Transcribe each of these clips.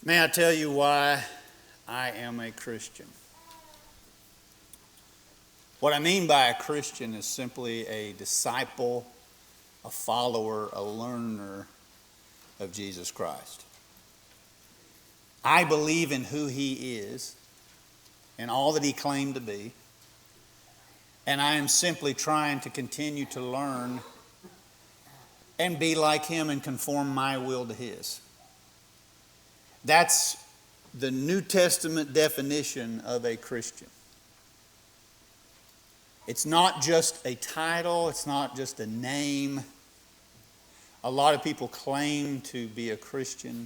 May I tell you why I am a Christian? What I mean by a Christian is simply a disciple, a follower, a learner of Jesus Christ. I believe in who He is and all that He claimed to be, and I am simply trying to continue to learn and be like Him and conform my will to His. That's the New Testament definition of a Christian. It's not just a title, it's not just a name. A lot of people claim to be a Christian,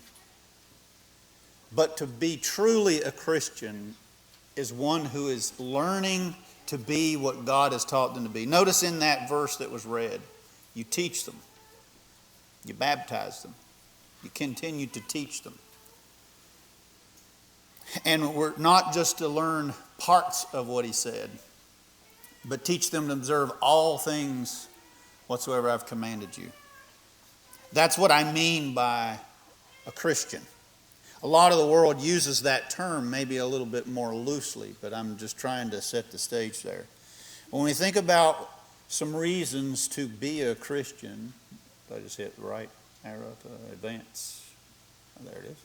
but to be truly a Christian is one who is learning to be what God has taught them to be. Notice in that verse that was read, you teach them, you baptize them, you continue to teach them. And we're not just to learn parts of what He said, but teach them to observe all things whatsoever I've commanded you. That's what I mean by a Christian. A lot of the world uses that term maybe a little bit more loosely, but I'm just trying to set the stage there. When we think about some reasons to be a Christian, I just hit the right arrow to advance. Oh, there it is.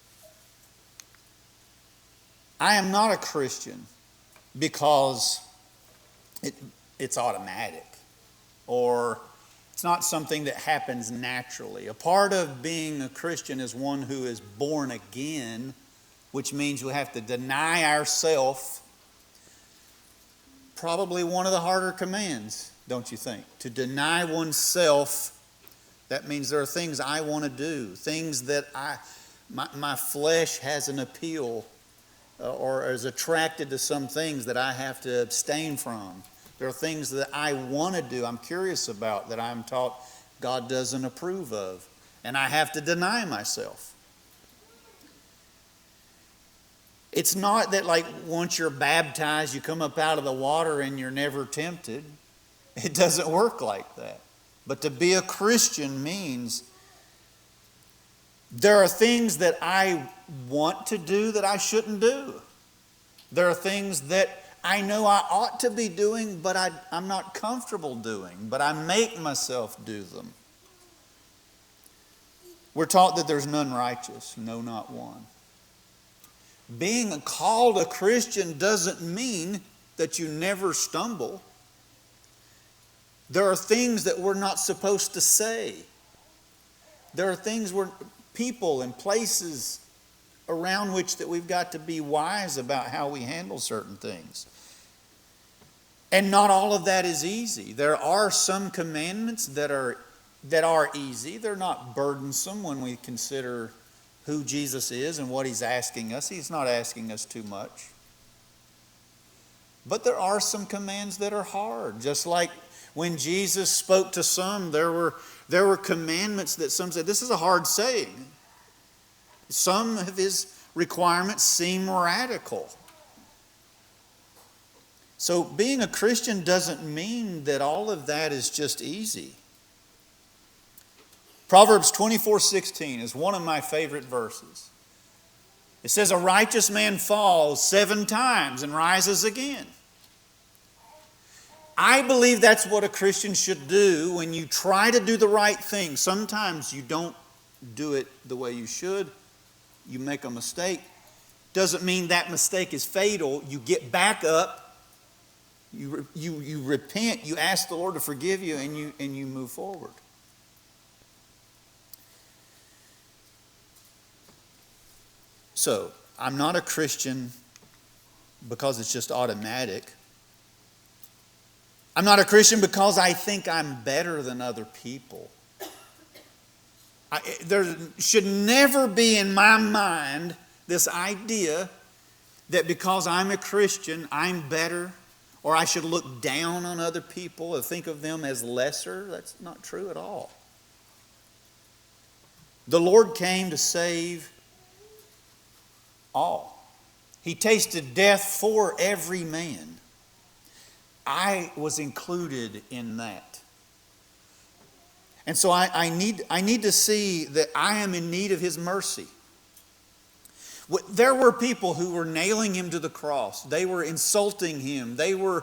I am not a Christian because it's automatic, or it's not something that happens naturally. A part of being a Christian is one who is born again, which means we have to deny ourselves. Probably one of the harder commands, don't you think? To deny oneself, that means there are things I want to do, things that my flesh has an appeal or is attracted to, some things that I have to abstain from. There are things that I want to do, I'm curious about, that I'm taught God doesn't approve of, and I have to deny myself. It's not that like once you're baptized, you come up out of the water and you're never tempted. It doesn't work like that. But to be a Christian means there are things that I want to do that I shouldn't do. There are things that I know I ought to be doing, but I'm not comfortable doing, but I make myself do them. We're taught that there's none righteous, no, not one. Being called a Christian doesn't mean that you never stumble. There are things that we're not supposed to say. There are things where people and places around which that we've got to be wise about how we handle certain things. And not all of that is easy. There are some commandments that are easy. They're not burdensome when we consider who Jesus is and what He's asking us. He's not asking us too much. But there are some commands that are hard. Just like when Jesus spoke to some, there were commandments that some said, this is a hard saying. Some of His requirements seem radical. So being a Christian doesn't mean that all of that is just easy. Proverbs 24:16 is one of my favorite verses. It says, a righteous man falls 7 times and rises again. I believe that's what a Christian should do when you try to do the right thing. Sometimes you don't do it the way you should. You make a mistake. Doesn't mean that mistake is fatal. You get back up. You repent, you ask the Lord to forgive you, and you move forward. So, I'm not a Christian because it's just automatic. I'm not a Christian because I think I'm better than other people. There should never be in my mind this idea that because I'm a Christian, I'm better, or I should look down on other people or think of them as lesser. That's not true at all. The Lord came to save all. He tasted death for every man. I was included in that. And so I need to see that I am in need of His mercy. There were people who were nailing him to the cross. They were insulting him. They were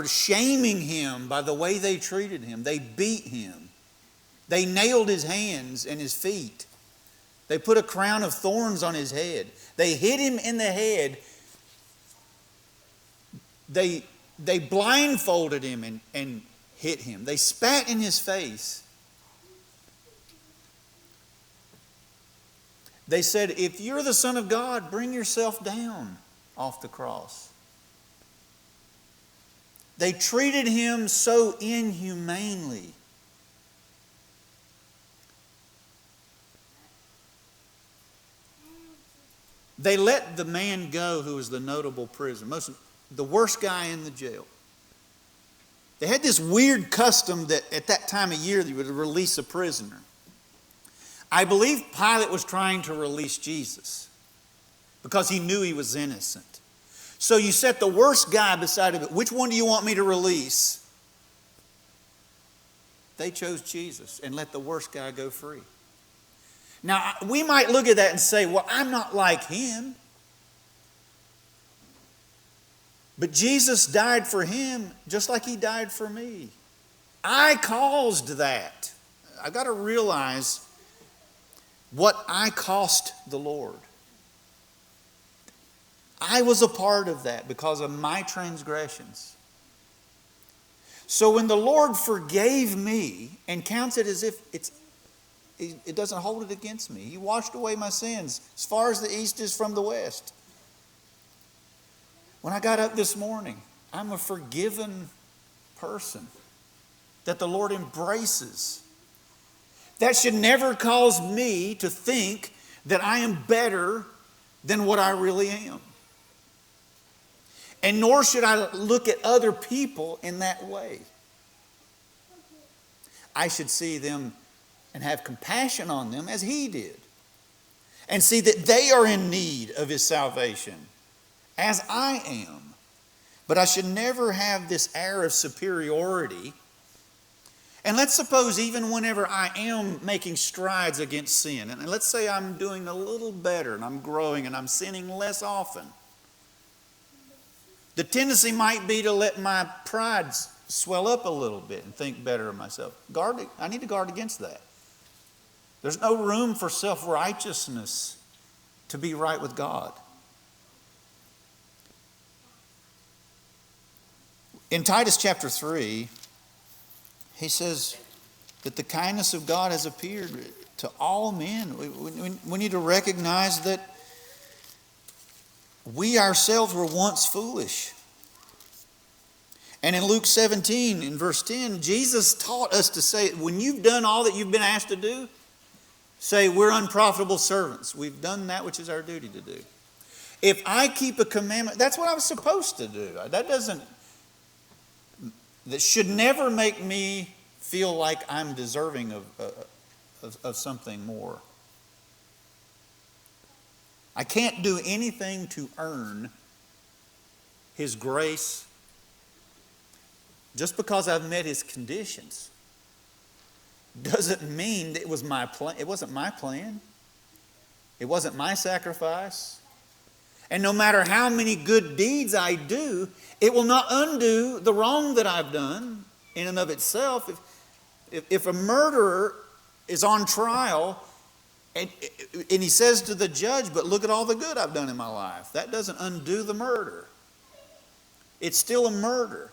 shaming him by the way they treated him. They beat him. They nailed his hands and his feet. They put a crown of thorns on his head. They hit him in the head. They blindfolded him and hit him. They spat in his face. They said, if you're the Son of God, bring yourself down off the cross. They treated him so inhumanely. They let the man go who was the notable prisoner, the worst guy in the jail. They had this weird custom that at that time of year they would release a prisoner. I believe Pilate was trying to release Jesus because he knew he was innocent. So you set the worst guy beside him. Which one do you want me to release? They chose Jesus and let the worst guy go free. Now, we might look at that and say, well, I'm not like him. But Jesus died for him just like he died for me. I caused that. I've got to realize what I cost the Lord. I was a part of that because of my transgressions. So when the Lord forgave me and counts it as if it doesn't hold it against me. He washed away my sins as far as the east is from the west. When I got up this morning, I'm a forgiven person that the Lord embraces. That should never cause me to think that I am better than what I really am. And nor should I look at other people in that way. I should see them and have compassion on them as he did. And see that they are in need of his salvation, as I am. But I should never have this air of superiority. And let's suppose even whenever I am making strides against sin, and let's say I'm doing a little better and I'm growing and I'm sinning less often, the tendency might be to let my pride swell up a little bit and think better of myself. I need to guard against that. There's no room for self-righteousness to be right with God. In Titus chapter 3, he says that the kindness of God has appeared to all men. We need to recognize that we ourselves were once foolish. And in Luke 17, in verse 10, Jesus taught us to say, when you've done all that you've been asked to do, say, we're unprofitable servants. We've done that which is our duty to do. If I keep a commandment, that's what I was supposed to do. That should never make me feel like I'm deserving of something more. I can't do anything to earn his grace just because I've met his conditions. Doesn't mean that it was my plan. It wasn't my plan. It wasn't my sacrifice. And no matter how many good deeds I do, it will not undo the wrong that I've done in and of itself. If a murderer is on trial and he says to the judge, but look at all the good I've done in my life, that doesn't undo the murder. It's still a murder.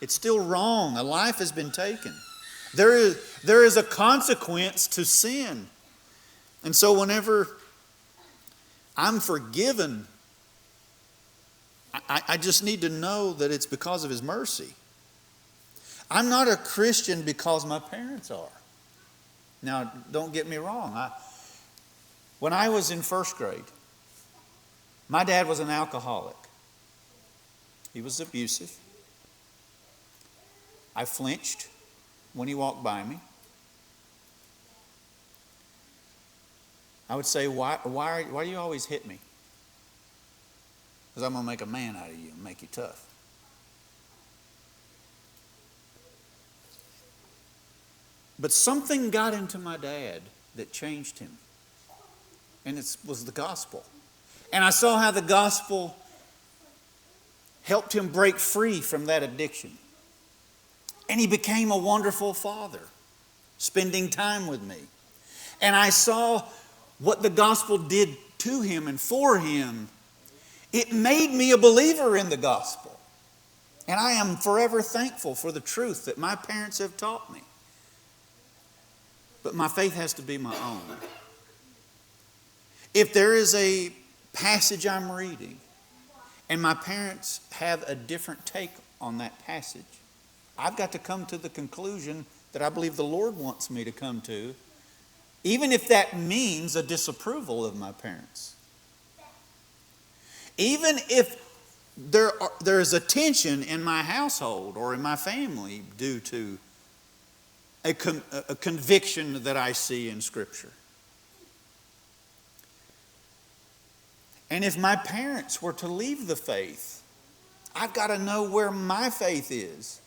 It's still wrong. A life has been taken. There is a consequence to sin. And so whenever I'm forgiven, I just need to know that it's because of his mercy. I'm not a Christian because my parents are. Now, don't get me wrong. When I was in first grade, my dad was an alcoholic. He was abusive. I flinched when he walked by me. I would say, why do you always hit me? Because I'm going to make a man out of you and make you tough. But something got into my dad that changed him. and it was the gospel. And I saw how the gospel helped him break free from that addiction. And he became a wonderful father, spending time with me. And I saw what the gospel did to him and for him. It made me a believer in the gospel. And I am forever thankful for the truth that my parents have taught me. But my faith has to be my own. If there is a passage I'm reading and my parents have a different take on that passage, I've got to come to the conclusion that I believe the Lord wants me to come to, even if that means a disapproval of my parents. Even if there is a tension in my household or in my family due to a conviction that I see in Scripture. And if my parents were to leave the faith, I've got to know where my faith is.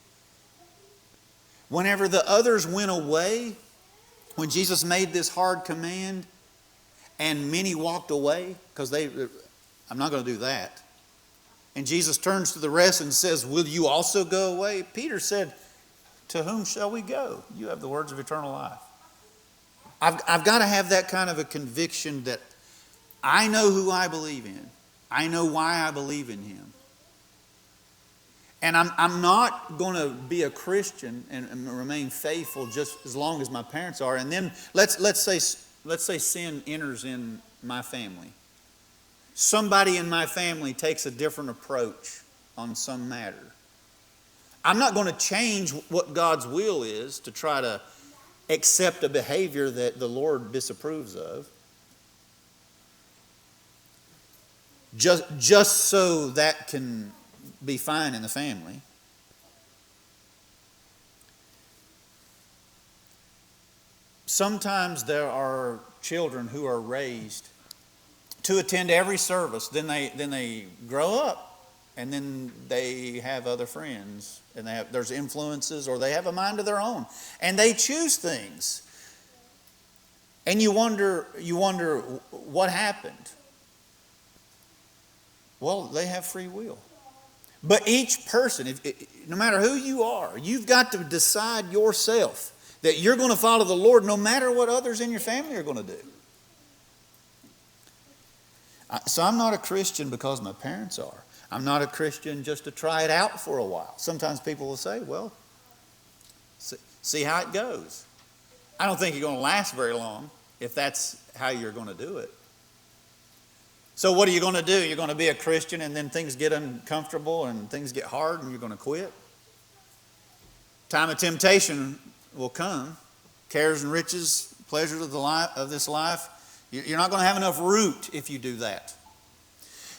Whenever the others went away, when Jesus made this hard command and many walked away, because I'm not going to do that. And Jesus turns to the rest and says, will you also go away? Peter said, to whom shall we go? You have the words of eternal life. I've got to have that kind of a conviction that I know who I believe in. I know why I believe in Him. And I'm not going to be a Christian and remain faithful just as long as my parents are. And then let's say sin enters in my family. Somebody in my family takes a different approach on some matter. I'm not going to change what God's will is to try to accept a behavior that the Lord disapproves of. Just so that can be fine in the family. Sometimes there are children who are raised to attend every service. Then they grow up, and then they have other friends, and there's influences, or they have a mind of their own, and they choose things. And you wonder what happened. Well, they have free will. But each person, no matter who you are, you've got to decide yourself that you're going to follow the Lord no matter what others in your family are going to do. So I'm not a Christian because my parents are. I'm not a Christian just to try it out for a while. Sometimes people will say, well, see how it goes. I don't think you're going to last very long if that's how you're going to do it. So what are you going to do? You're going to be a Christian and then things get uncomfortable and things get hard and you're going to quit? Time of temptation will come. Cares and riches, pleasures of this life. You're not going to have enough root if you do that.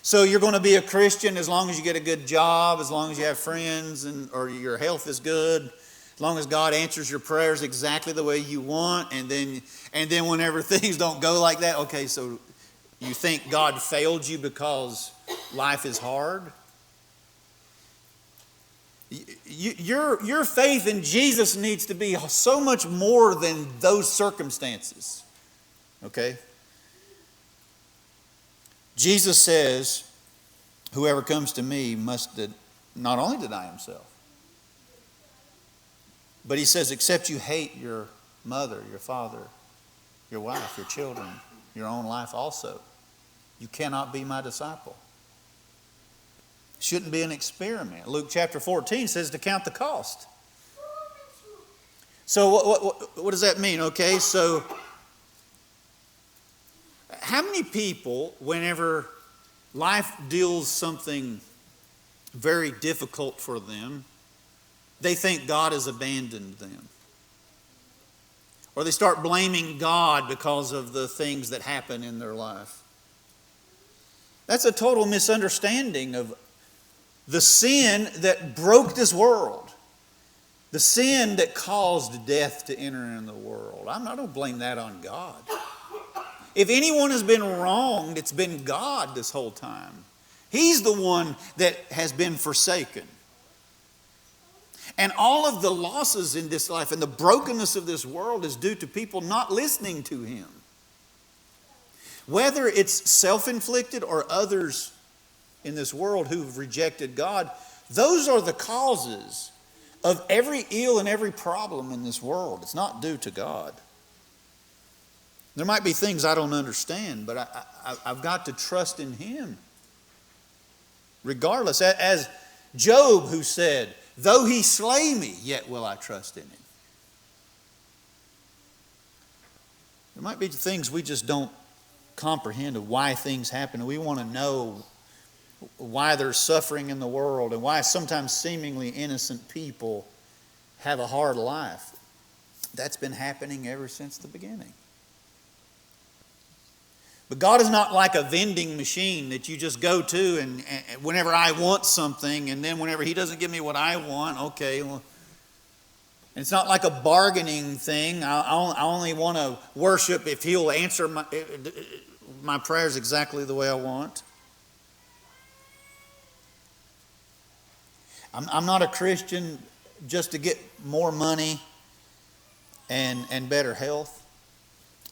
So you're going to be a Christian as long as you get a good job, as long as you have friends, or your health is good, as long as God answers your prayers exactly the way you want. And then whenever things don't go like that, okay, so you think God failed you because life is hard? Your faith in Jesus needs to be so much more than those circumstances. Okay? Jesus says, whoever comes to me must not only deny himself, but he says, except you hate your mother, your father, your wife, your children, your own life also, you cannot be my disciple. Shouldn't be an experiment. Luke chapter 14 says to count the cost. So what does that mean? Okay, so how many people, whenever life deals something very difficult for them, they think God has abandoned them? Or they start blaming God because of the things that happen in their life. That's a total misunderstanding of the sin that broke this world. The sin that caused death to enter in the world. I don't blame that on God. If anyone has been wronged, it's been God this whole time. He's the one that has been forsaken. And all of the losses in this life and the brokenness of this world is due to people not listening to Him. whether it's self-inflicted or others in this world who've rejected God, those are the causes of every ill and every problem in this world. It's not due to God. There might be things I don't understand, but I've got to trust in Him. Regardless, as Job, who said, though He slay me, yet will I trust in Him. There might be things we just don't comprehend of why things happen. We want to know why there's suffering in the world and why sometimes seemingly innocent people have a hard life. That's been happening ever since the beginning. But God is not like a vending machine that you just go to and whenever I want something, and then whenever He doesn't give me what I want, okay, well. And it's not like a bargaining thing. I only want to worship if He'll answer my prayers exactly the way I want. I'm not a Christian just to get more money and better health.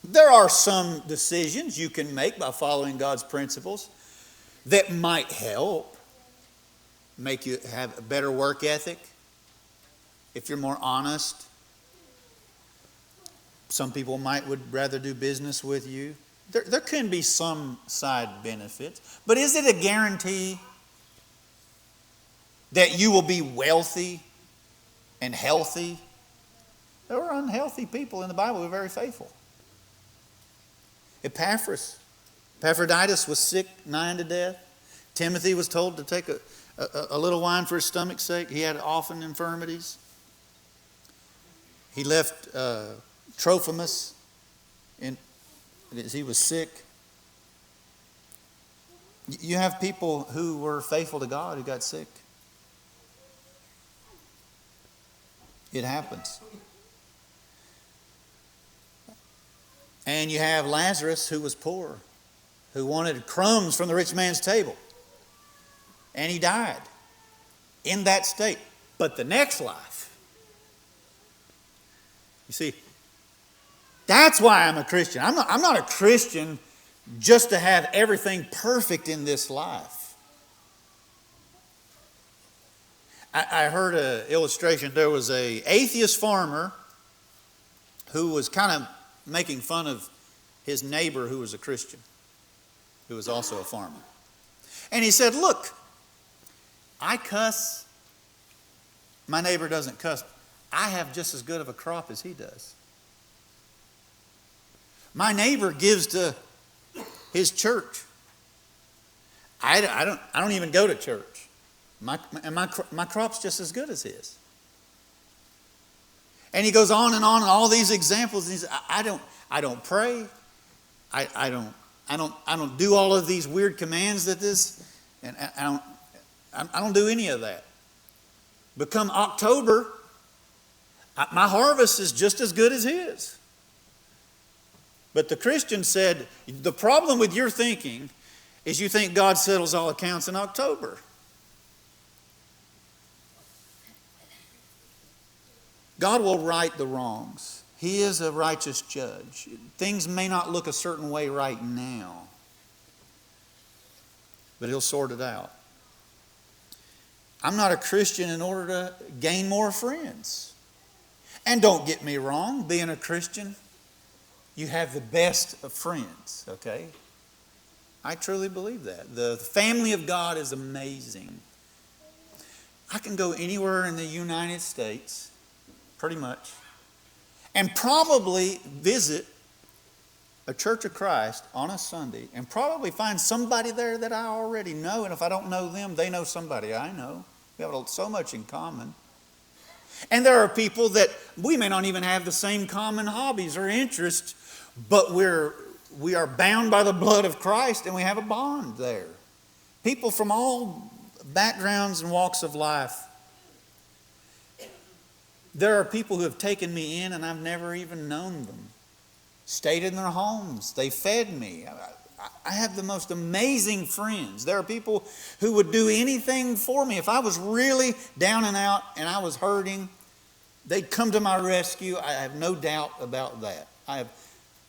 There are some decisions you can make by following God's principles that might help make you have a better work ethic. If you're more honest, some people would rather do business with you. There can be some side benefits, but is it a guarantee that you will be wealthy and healthy? There were unhealthy people in the Bible who were very faithful. Epaphroditus was sick, nigh unto death. Timothy was told to take a little wine for his stomach's sake. He had often infirmities. He left Trophimus as he was sick. You have people who were faithful to God who got sick. It happens. And you have Lazarus, who was poor, who wanted crumbs from the rich man's table. And he died in that state. But the next life, you see, that's why I'm a Christian. I'm not a Christian just to have everything perfect in this life. I heard an illustration. There was an atheist farmer who was kind of making fun of his neighbor who was a Christian, who was also a farmer. And he said, look, I cuss. My neighbor doesn't cuss. I have just as good of a crop as he does. My neighbor gives to his church. I don't even go to church. My crop's just as good as his. And he goes on and all these examples. And he says, I don't pray. I don't do all of these weird commands that this, and I don't do any of that. But come October, my harvest is just as good as his. But the Christian said, the problem with your thinking is you think God settles all accounts in October. God will right the wrongs. He is a righteous judge. Things may not look a certain way right now, but He'll sort it out. I'm not a Christian in order to gain more friends. And don't get me wrong, being a Christian, you have the best of friends, okay? I truly believe that. The family of God is amazing. I can go anywhere in the United States, pretty much, and probably visit a Church of Christ on a Sunday and probably find somebody there that I already know. And if I don't know them, they know somebody I know. We have so much in common. And there are people that we may not even have the same common hobbies or interests, but we are bound by the blood of Christ and we have a bond there. People from all backgrounds and walks of life. There are people who have taken me in and I've never even known them. Stayed in their homes. They fed me. I have the most amazing friends. There are people who would do anything for me. If I was really down and out and I was hurting, they'd come to my rescue. I have no doubt about that. I have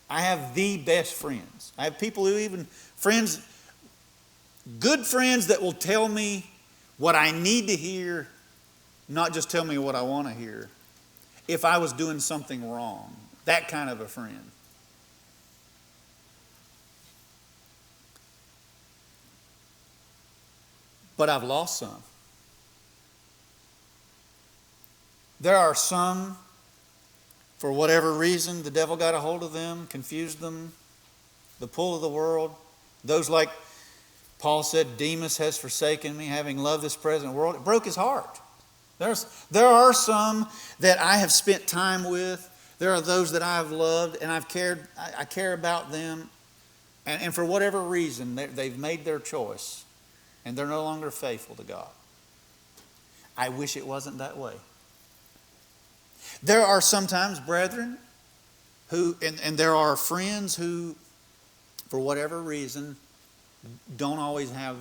I have the best friends. I have people who friends, good friends that will tell me what I need to hear, not just tell me what I want to hear. If I was doing something wrong, that kind of a friend. But I've lost some. There are some, for whatever reason, the devil got a hold of them, confused them, the pull of the world. Those, like Paul said, Demas has forsaken me, having loved this present world. It broke his heart. There are some that I have spent time with. There are those that I have loved, and I care about them. And for whatever reason, they've made their choice, and they're no longer faithful to God. I wish it wasn't that way. There are sometimes brethren who, and there are friends who, for whatever reason, don't always have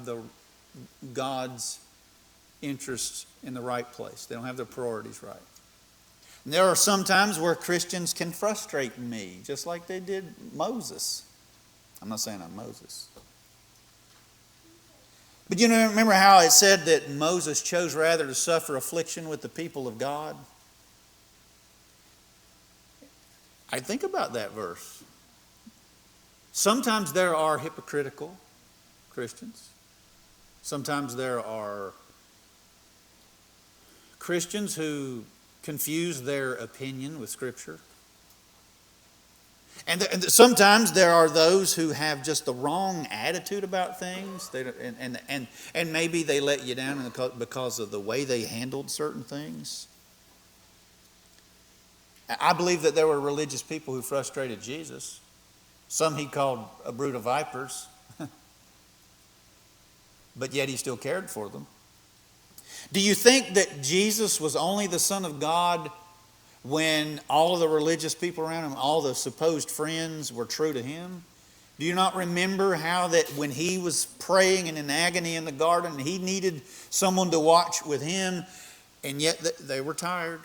God's interests in the right place. They don't have their priorities right. And there are some times where Christians can frustrate me, just like they did Moses. I'm not saying I'm Moses. But remember how it said that Moses chose rather to suffer affliction with the people of God? I think about that verse. Sometimes there are hypocritical Christians. Sometimes there are Christians who confuse their opinion with Scripture. And sometimes there are those who have just the wrong attitude about things. And maybe they let you down because of the way they handled certain things. I believe that there were religious people who frustrated Jesus. Some he called a brood of vipers. But yet he still cared for them. Do you think that Jesus was only the Son of God when all of the religious people around him, all the supposed friends, were true to him? Do you not remember how that when he was praying and in agony in the garden, he needed someone to watch with him, and yet they were tired?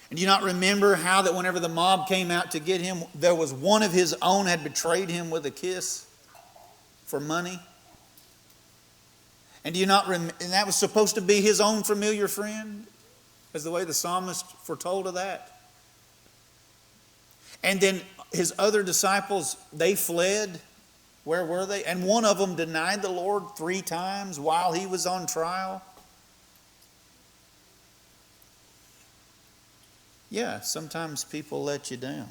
And do you not remember how that whenever the mob came out to get him, there was one of his own had betrayed him with a kiss for money? And do you not remember, and that was supposed to be his own familiar friend, as the way the psalmist foretold of that. And then his other disciples, they fled. Where were they? And one of them denied the Lord 3 times while he was on trial. Yeah, sometimes people let you down.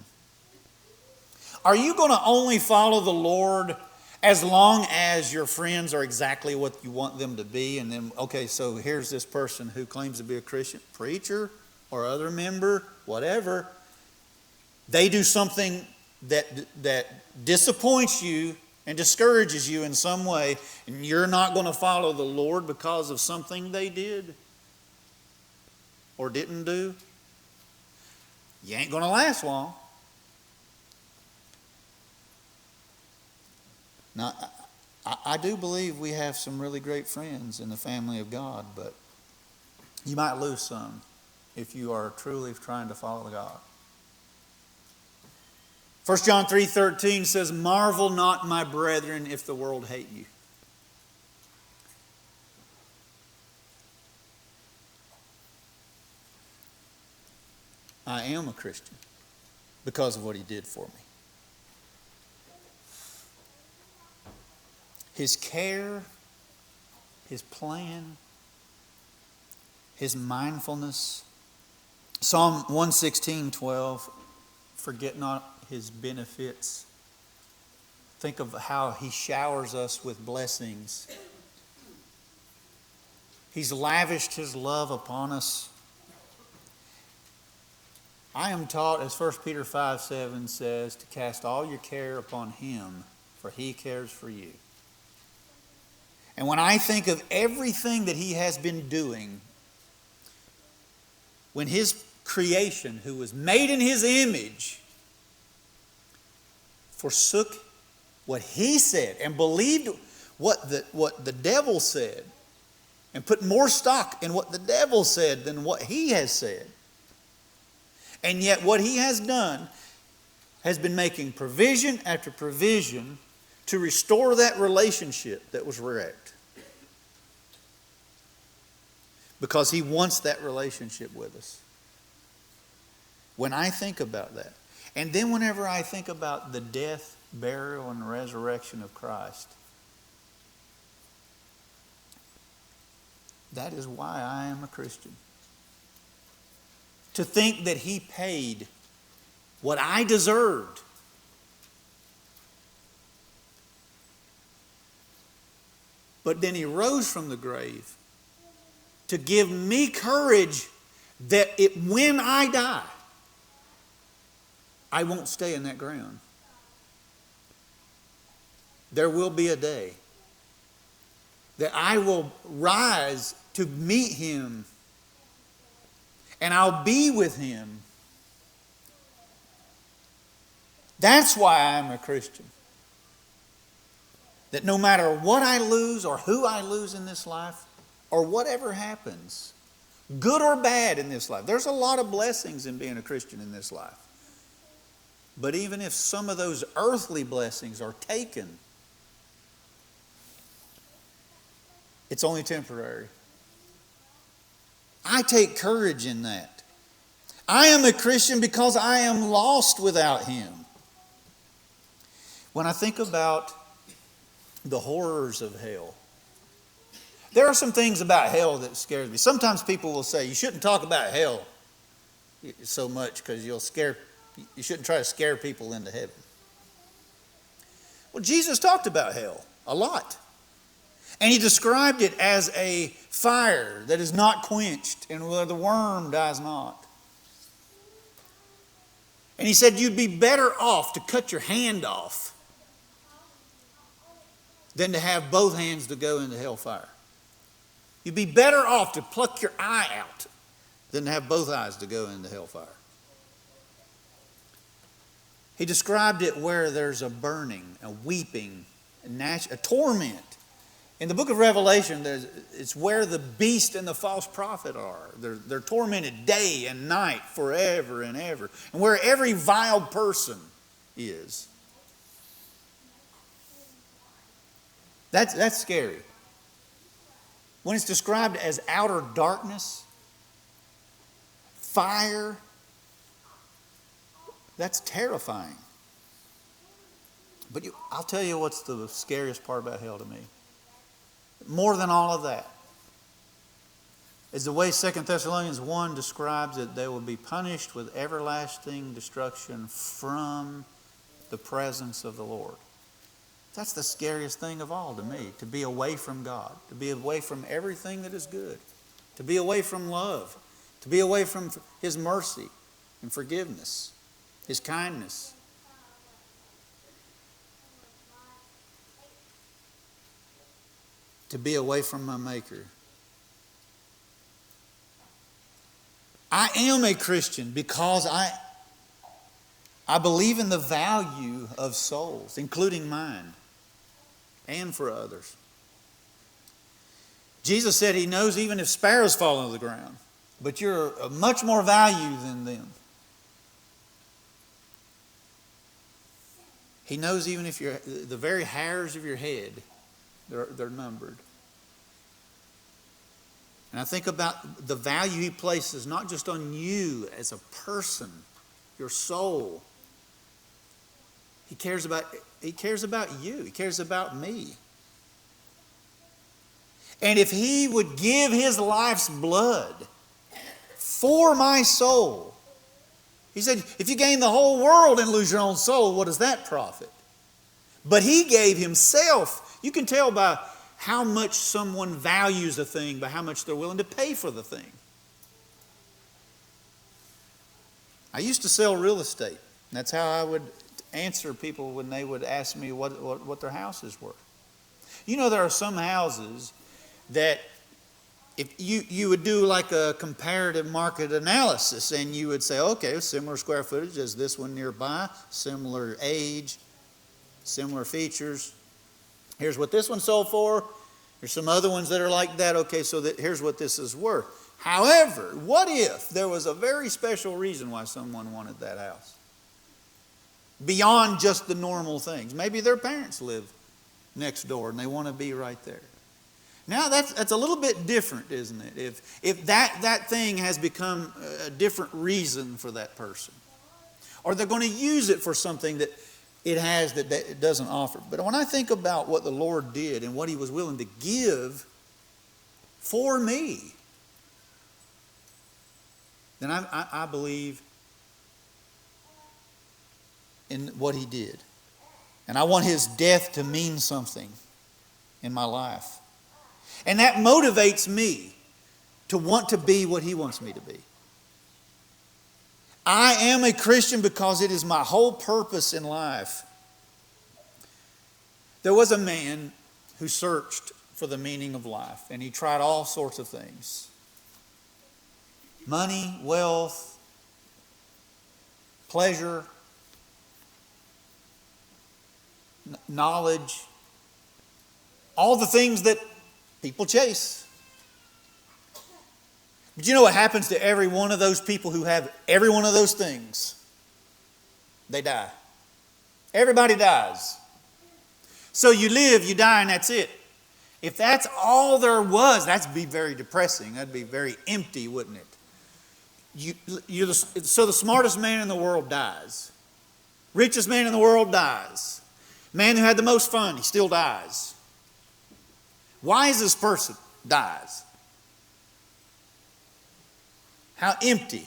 Are you going to only follow the Lord as long as your friends are exactly what you want them to be? And then, okay, so here's this person who claims to be a Christian, preacher or other member, whatever. They do something that disappoints you and discourages you in some way, and you're not going to follow the Lord because of something they did or didn't do. You ain't going to last long. Now, I do believe we have some really great friends in the family of God, but you might lose some if you are truly trying to follow God. 1 John 3:13 says, "Marvel not, my brethren, if the world hate you." I am a Christian because of what he did for me. His care, his plan, his mindfulness. Psalm 116:12, forget not his benefits. Think of how he showers us with blessings. He's lavished his love upon us. I am taught, as 1 Peter 5:7 says, to cast all your care upon him, for he cares for you. And when I think of everything that he has been doing, when his creation, who was made in his image, forsook what he said and believed what the devil said, and put more stock in what the devil said than what he has said. And yet what he has done, has been making provision after provision to restore that relationship that was wrecked. Because He wants that relationship with us. When I think about that, and then whenever I think about the death, burial, and resurrection of Christ, that is why I am a Christian. To think that He paid what I deserved. But then He rose from the grave to give me courage that when I die, I won't stay in that ground. There will be a day that I will rise to meet Him, and I'll be with Him. That's why I'm a Christian. That no matter what I lose or who I lose in this life, or whatever happens, good or bad in this life, there's a lot of blessings in being a Christian in this life. But even if some of those earthly blessings are taken, it's only temporary. I take courage in that. I am a Christian because I am lost without Him. When I think about the horrors of hell, there are some things about hell that scares me. Sometimes people will say, you shouldn't talk about hell so much because you shouldn't try to scare people into heaven. Well, Jesus talked about hell a lot. And He described it as a fire that is not quenched and where the worm dies not. And He said you'd be better off to cut your hand off than to have both hands to go into hellfire. You'd be better off to pluck your eye out than to have both eyes to go into hellfire. He described it where there's a burning, a weeping, a torment. In the book of Revelation, it's where the beast and the false prophet are. They're tormented day and night, forever and ever. And where every vile person is. That's scary. When it's described as outer darkness, fire, that's terrifying. But I'll tell you what's the scariest part about hell to me. More than all of that is the way 2 Thessalonians 1 describes it. They will be punished with everlasting destruction from the presence of the Lord. That's the scariest thing of all to me, to be away from God, to be away from everything that is good, to be away from love, to be away from His mercy and forgiveness, His kindness. To be away from my Maker. I am a Christian because I believe in the value of souls, including mine, and for others. Jesus said He knows even if sparrows fall into the ground, but you're of much more value than them. He knows even if the very hairs of your head, they're numbered. And I think about the value He places not just on you as a person, your soul. He cares about you. He cares about me. And if He would give His life's blood for my soul, He said, if you gain the whole world and lose your own soul, what does that profit? But He gave Himself. You can tell by how much someone values a thing, by how much they're willing to pay for the thing. I used to sell real estate. That's how I would answer people when they would ask me what their houses were. You know, there are some houses that if you would do like a comparative market analysis, and you would say, okay, similar square footage as this one nearby, similar age, similar features. Here's what this one sold for. There's some other ones that are like that. Okay, so here's what this is worth. However, what if there was a very special reason why someone wanted that house? beyond just the normal things. Maybe their parents live next door and they want to be right there. Now that's a little bit different, isn't it? If that thing has become a different reason for that person. Or they're going to use it for something that it has that it doesn't offer. But when I think about what the Lord did and what He was willing to give for me, then I believe in what He did. And I want His death to mean something in my life. And that motivates me to want to be what He wants me to be. I am a Christian because it is my whole purpose in life. There was a man who searched for the meaning of life, and he tried all sorts of things. Money, wealth, pleasure, knowledge, all the things that people chase. But you know what happens to every one of those people who have every one of those things? They die. Everybody dies. So you live, you die, and that's it. If that's all there was, that'd be very depressing. That'd be very empty, wouldn't it? So the smartest man in the world dies. Richest man in the world dies. Man who had the most fun, he still dies. Wisest person dies. How empty.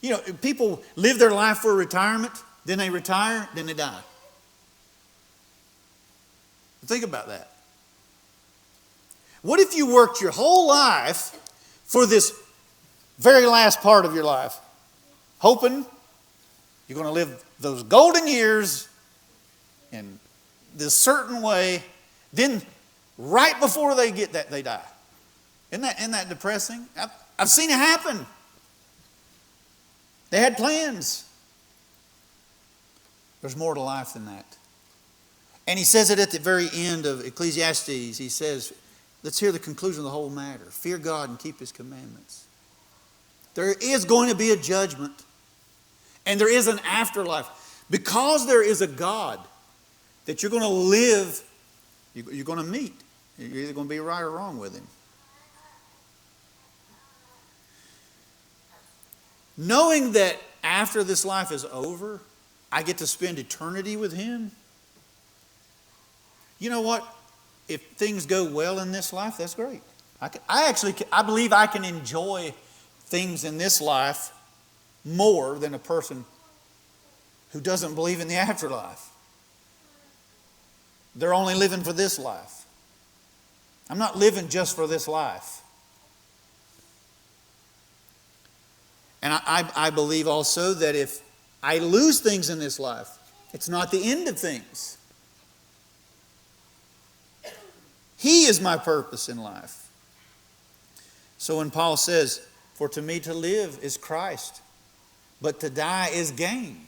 You know, people live their life for retirement, then they retire, then they die. Think about that. What if you worked your whole life for this very last part of your life, hoping you're going to live those golden years in this certain way, then right before they get that, they die. Isn't that depressing? I've seen it happen. They had plans. There's more to life than that. And he says it at the very end of Ecclesiastes. He says, let's hear the conclusion of the whole matter. Fear God and keep His commandments. There is going to be a judgment. And there is an afterlife. Because there is a God that you're going to live, you're going to meet. You're either going to be right or wrong with Him. Knowing that after this life is over, I get to spend eternity with Him. You know what? If things go well in this life, that's great. I believe I can enjoy things in this life more than a person who doesn't believe in the afterlife. They're only living for this life. I'm not living just for this life. And I believe also that if I lose things in this life, it's not the end of things. He is my purpose in life. So when Paul says, for to me to live is Christ, but to die is gain.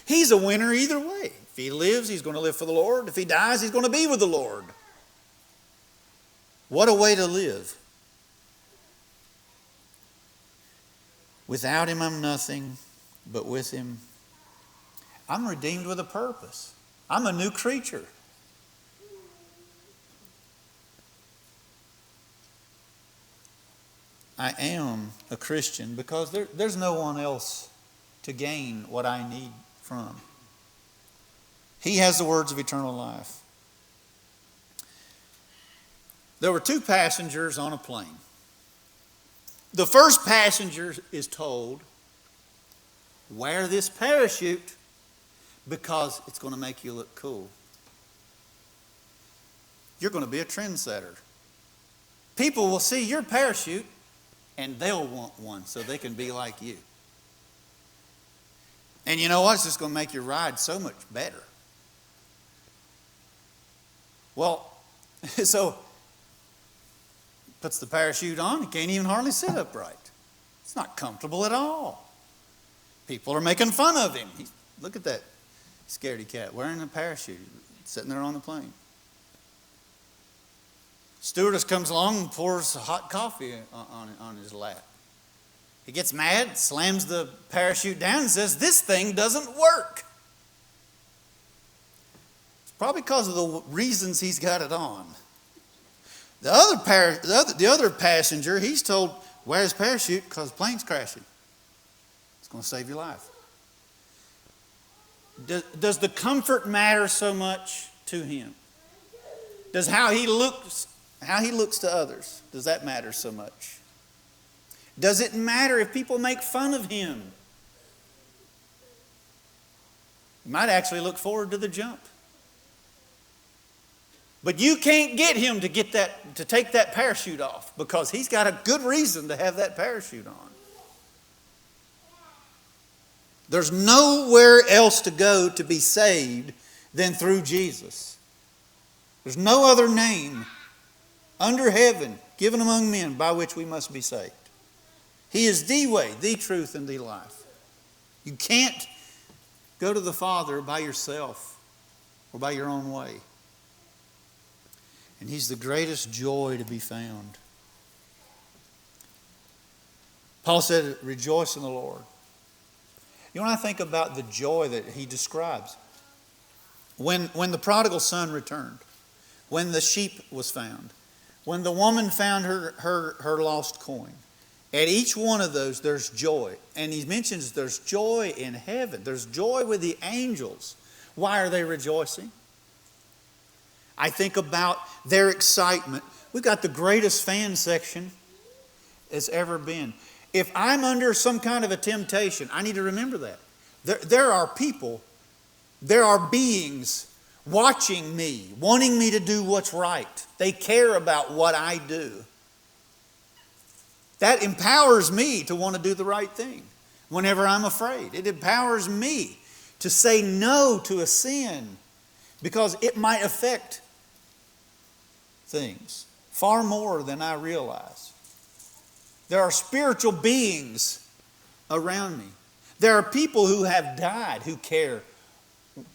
He's a winner either way. If he lives, he's going to live for the Lord. If he dies, he's going to be with the Lord. What a way to live. Without Him, I'm nothing, but with Him, I'm redeemed with a purpose. I'm a new creature. I am a Christian because there's no one else to gain what I need from. He has the words of eternal life. There were 2 passengers on a plane. The first passenger is told, wear this parachute because it's going to make you look cool. You're going to be a trendsetter. People will see your parachute and they'll want one so they can be like you. And you know what? It's just going to make your ride so much better. Well, so puts the parachute on, he can't even hardly sit upright. It's not comfortable at all. People are making fun of him. Look at that scaredy cat wearing a parachute, sitting there on the plane. Stewardess comes along and pours hot coffee on his lap. He gets mad, slams the parachute down and says, this thing doesn't work. Probably because of the reasons he's got it on. The other passenger, he's told, wear his parachute because the plane's crashing. It's going to save your life. Does the comfort matter so much to him? Does how he looks to others, does that matter so much? Does it matter if people make fun of him? You might actually look forward to the jump. But you can't get him to take that parachute off because he's got a good reason to have that parachute on. There's nowhere else to go to be saved than through Jesus. There's no other name under heaven given among men by which we must be saved. He is the way, the truth, and the life. You can't go to the Father by yourself or by your own way. And He's the greatest joy to be found. Paul said, rejoice in the Lord. You know, when I think about the joy that he describes, when the prodigal son returned, when the sheep was found, when the woman found her lost coin, at each one of those there's joy. And he mentions there's joy in heaven. There's joy with the angels. Why are they rejoicing? I think about their excitement. We've got the greatest fan section as ever been. If I'm under some kind of a temptation, I need to remember that. There are people, there are beings watching me, wanting me to do what's right. They care about what I do. That empowers me to want to do the right thing whenever I'm afraid. It empowers me to say no to a sin because it might affect things far more than I realize. There are spiritual beings around me. There are people who have died who care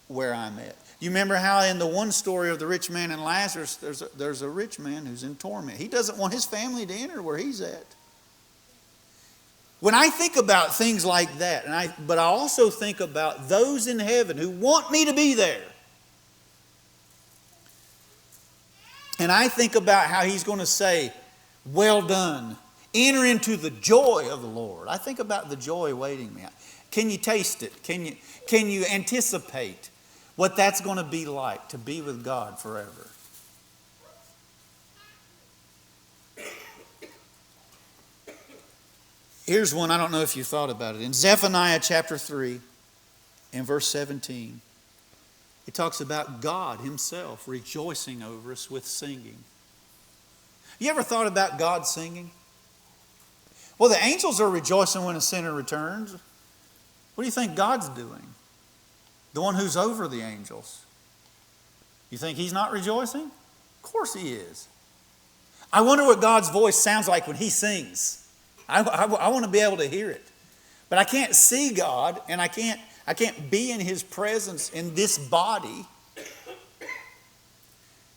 where I'm at. You remember how in the one story of the rich man and Lazarus, there's a rich man who's in torment. He doesn't want his family to enter where he's at. When I think about things like that, but I also think about those in heaven who want me to be there. And I think about how he's going to say, well done. Enter into the joy of the Lord. I think about the joy awaiting me. Can you taste it? Can you anticipate what that's going to be like to be with God forever? Here's one, I don't know if you thought about it. In Zephaniah chapter 3 and verse 17, it talks about God Himself rejoicing over us with singing. You ever thought about God singing? Well, the angels are rejoicing when a sinner returns. What do you think God's doing? The one who's over the angels. You think He's not rejoicing? Of course He is. I wonder what God's voice sounds like when He sings. I want to be able to hear it. But I can't see God, and I can't be in His presence in this body.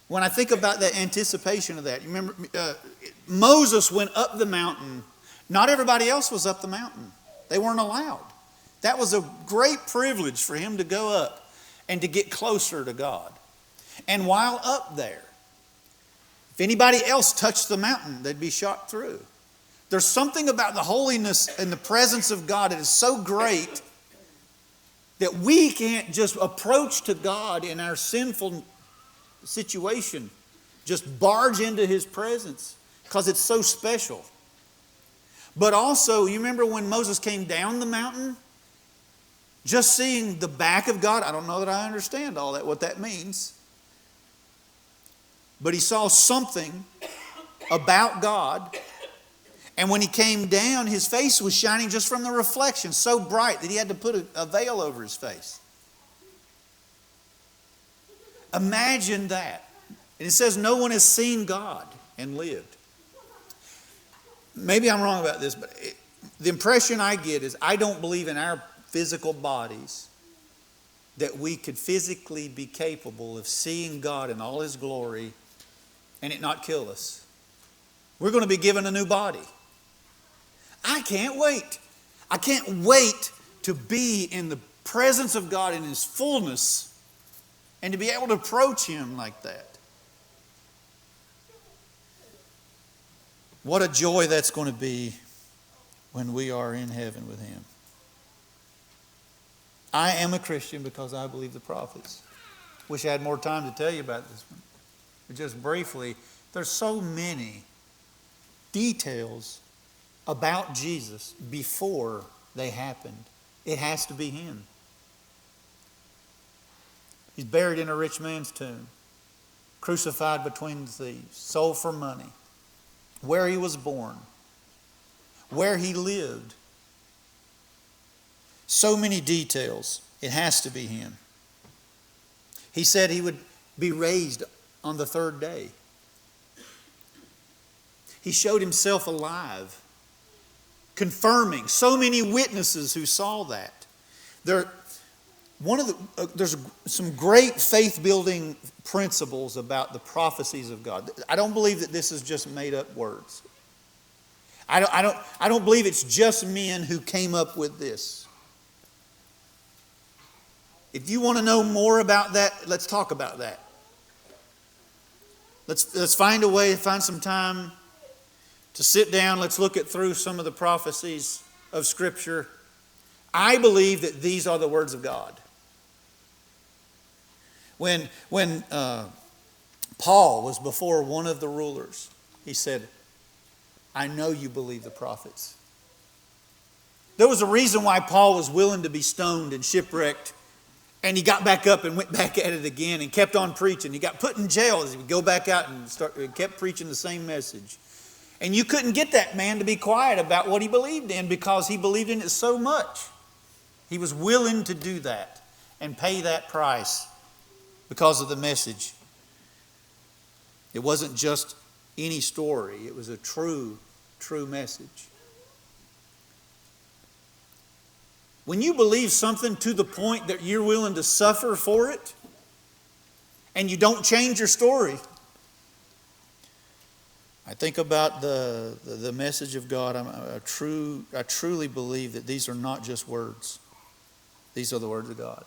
When I think about the anticipation of that, you remember Moses went up the mountain. Not everybody else was up the mountain. They weren't allowed. That was a great privilege for him to go up and to get closer to God. And while up there, if anybody else touched the mountain, they'd be shot through. There's something about the holiness and the presence of God that is so great that we can't just approach to God in our sinful situation, just barge into His presence because it's so special. But also, you remember when Moses came down the mountain? Just seeing the back of God, I don't know that I understand all that, what that means. But he saw something about God. And when he came down, his face was shining just from the reflection, so bright that he had to put a veil over his face. Imagine that. And it says no one has seen God and lived. Maybe I'm wrong about this, but the impression I get is I don't believe in our physical bodies that we could physically be capable of seeing God in all His glory and it not kill us. We're going to be given a new body. I can't wait. I can't wait to be in the presence of God in His fullness and to be able to approach Him like that. What a joy that's going to be when we are in heaven with Him. I am a Christian because I believe the prophets. Wish I had more time to tell you about this one. But just briefly, there's so many details about Jesus before they happened. It has to be Him. He's buried in a rich man's tomb, crucified between the thieves, sold for money, where He was born, where He lived. So many details. It has to be Him. He said He would be raised on the third day. He showed Himself alive, confirming so many witnesses who saw that. There's some great faith-building principles about the prophecies of God. I don't believe that this is just made-up words. I don't believe it's just men who came up with this. If you want to know more about that, let's talk about that. Let's find a way, find some time to sit down. Let's look through some of the prophecies of Scripture. I believe that these are the words of God. When Paul was before one of the rulers, he said, I know you believe the prophets. There was a reason why Paul was willing to be stoned and shipwrecked. And he got back up and went back at it again and kept on preaching. He got put in jail as he would go back out and kept preaching the same message. And you couldn't get that man to be quiet about what he believed in because he believed in it so much. He was willing to do that and pay that price because of the message. It wasn't just any story. It was a true message. When you believe something to the point that you're willing to suffer for it, and you don't change your story, I think about the message of God. I truly believe that these are not just words. These are the words of God.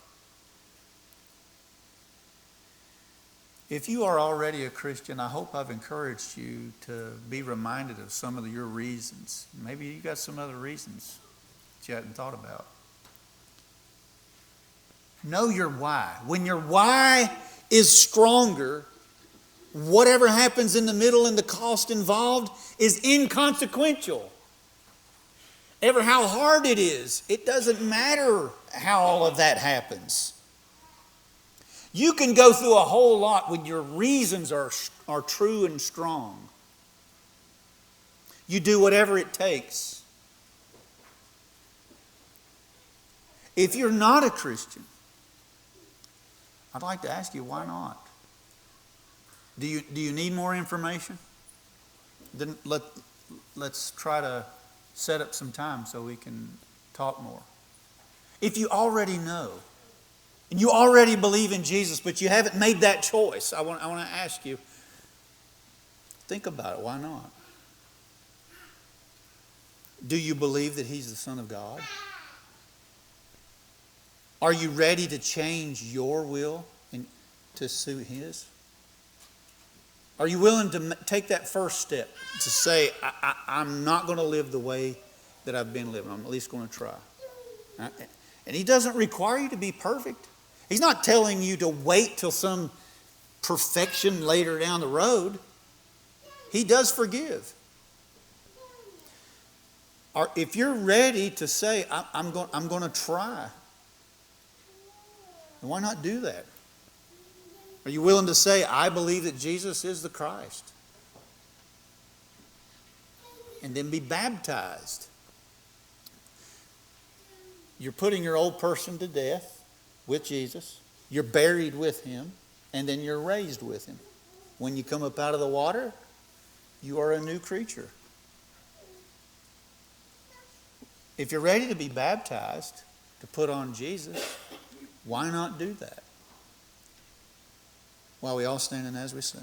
If you are already a Christian, I hope I've encouraged you to be reminded of some of your reasons. Maybe you got some other reasons that you hadn't thought about. Know your why. When your why is stronger, whatever happens in the middle and the cost involved is inconsequential. Ever how hard it is, it doesn't matter how all of that happens. You can go through a whole lot when your reasons are true and strong. You do whatever it takes. If you're not a Christian, I'd like to ask you, why not? Do you need more information? Then let's try to set up some time so we can talk more. If you already know, and you already believe in Jesus, but you haven't made that choice, I want to ask you, think about it. Why not? Do you believe that He's the Son of God? Are you ready to change your will to suit His? Are you willing to take that first step to say, I'm not going to live the way that I've been living. I'm at least going to try. And He doesn't require you to be perfect. He's not telling you to wait till some perfection later down the road. He does forgive. Or if you're ready to say, I'm going to try, why not do that? Are you willing to say, I believe that Jesus is the Christ? And then be baptized. You're putting your old person to death with Jesus. You're buried with Him. And then you're raised with Him. When you come up out of the water, you are a new creature. If you're ready to be baptized, to put on Jesus, why not do that? While we all stand and as we sing.